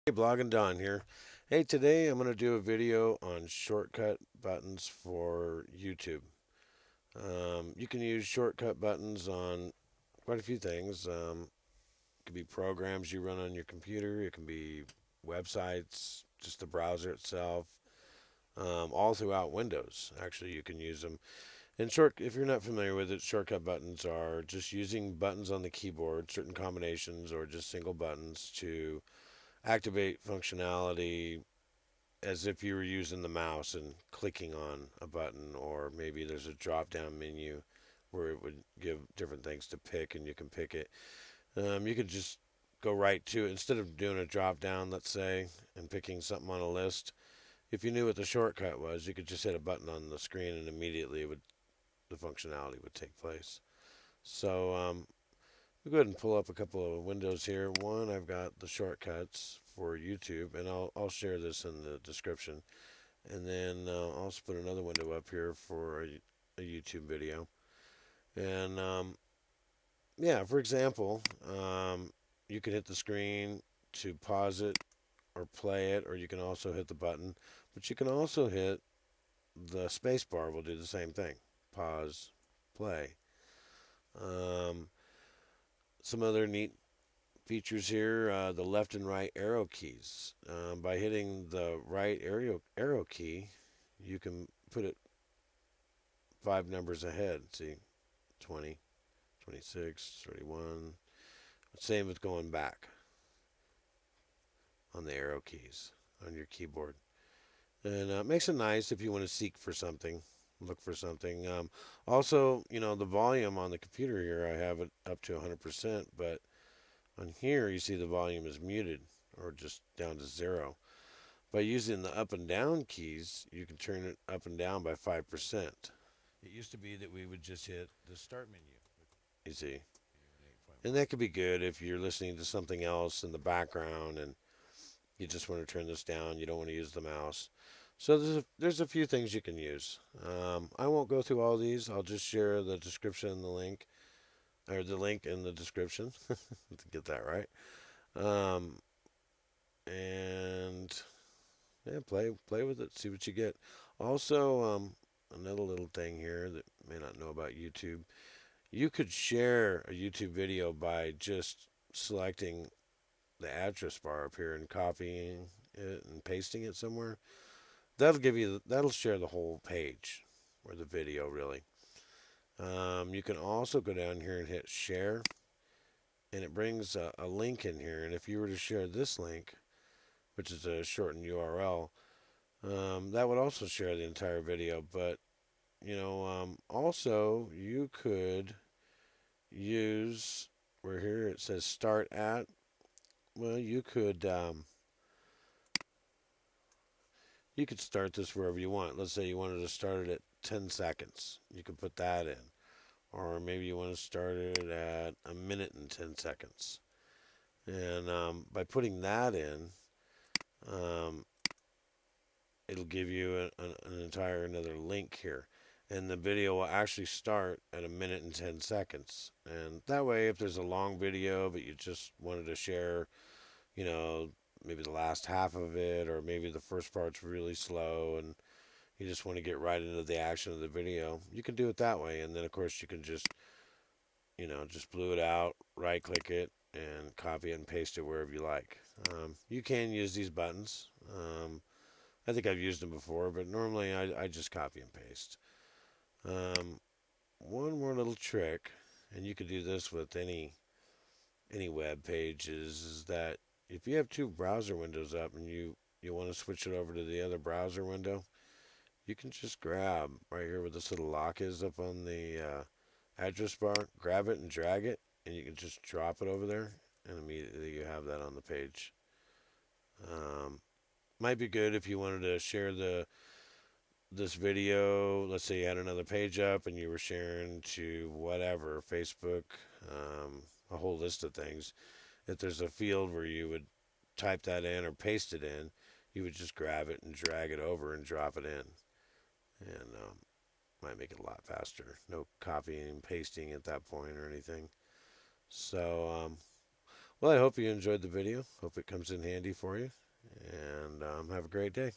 Hey, Blogging Don here. Hey, today I'm going to do a video on shortcut buttons for YouTube. You can use shortcut buttons on quite a few things. It could be programs you run on your computer, it can be websites, just the browser itself, all throughout Windows. Actually, you can use them. If you're not familiar with it, shortcut buttons are just using buttons on the keyboard, certain combinations, or just single buttons to activate functionality as if you were using the mouse and clicking on a button, or maybe there's a drop down menu where it would give different things to pick and you can pick it. You could just go right to it instead of doing a drop down, let's say, and picking something on a list. If you knew what the shortcut was, you could just hit a button on the screen and immediately the functionality would take place. So we'll go ahead and pull up a couple of windows here. One, I've got the shortcuts for YouTube, and I'll share this in the description. And then I'll also put another window up here for a YouTube video. And yeah, for example, you can hit the screen to pause it or play it, or you can also hit the button. But you can also hit the space bar, will do the same thing. Pause, play. Um, some other neat features here, the left and right arrow keys. By hitting the right arrow key, you can put it 5 numbers ahead. See, 20, 26, 31. Same with going back on the arrow keys on your keyboard. And it makes it nice if you want to seek for something, look for something. Also, the volume on the computer here, I have it up to 100%, but on here, you see the volume is muted or just down to 0. By using the up and down keys, you can turn it up and down by 5%. It used to be that we would just hit the start menu, you see. And that could be good if you're listening to something else in the background and you just want to turn this down. You don't want to use the mouse. So there's a few things you can use. I won't go through all these. I'll just share the description and the link, or the link in the description to get that right. Um, and yeah, play with it, see what you get. Also, another little thing here that you may not know about YouTube. You could share a YouTube video by just selecting the address bar up here and copying it and pasting it somewhere. That'll share the whole page or the video really. You can also go down here and hit share, and it brings a link in here. And if you were to share this link, which is a shortened URL, that would also share the entire video. But also you could use where here it says start at. Well, you could start this wherever you want. Let's say you wanted to start it at 10 seconds. You could put that in. Or maybe you want to start it at a minute and 10 seconds. And by putting that in, um, it'll give you an entire another link here. And the video will actually start at a minute and 10 seconds. And that way, if there's a long video, but you just wanted to share, you know, maybe the last half of it, or maybe the first part's really slow and you just want to get right into the action of the video, you can do it that way. And then, of course, you can just blue it out, right click it, and copy it and paste it wherever you like. You can use these buttons. I think I've used them before, but normally I just copy and paste. One more little trick, and you could do this with any web page, is that if you have two browser windows up and you want to switch it over to the other browser window, you can just grab right here where this little lock is up on the address bar, grab it and drag it, and you can just drop it over there, and immediately you have that on the page. Um, might be good if you wanted to share this video. Let's say you had another page up and you were sharing to whatever, Facebook, a whole list of things. If there's a field where you would type that in or paste it in, you would just grab it and drag it over and drop it in, and might make it a lot faster. No copying and pasting at that point or anything. So Well, I hope you enjoyed the video. Hope it comes in handy for you. And have a great day.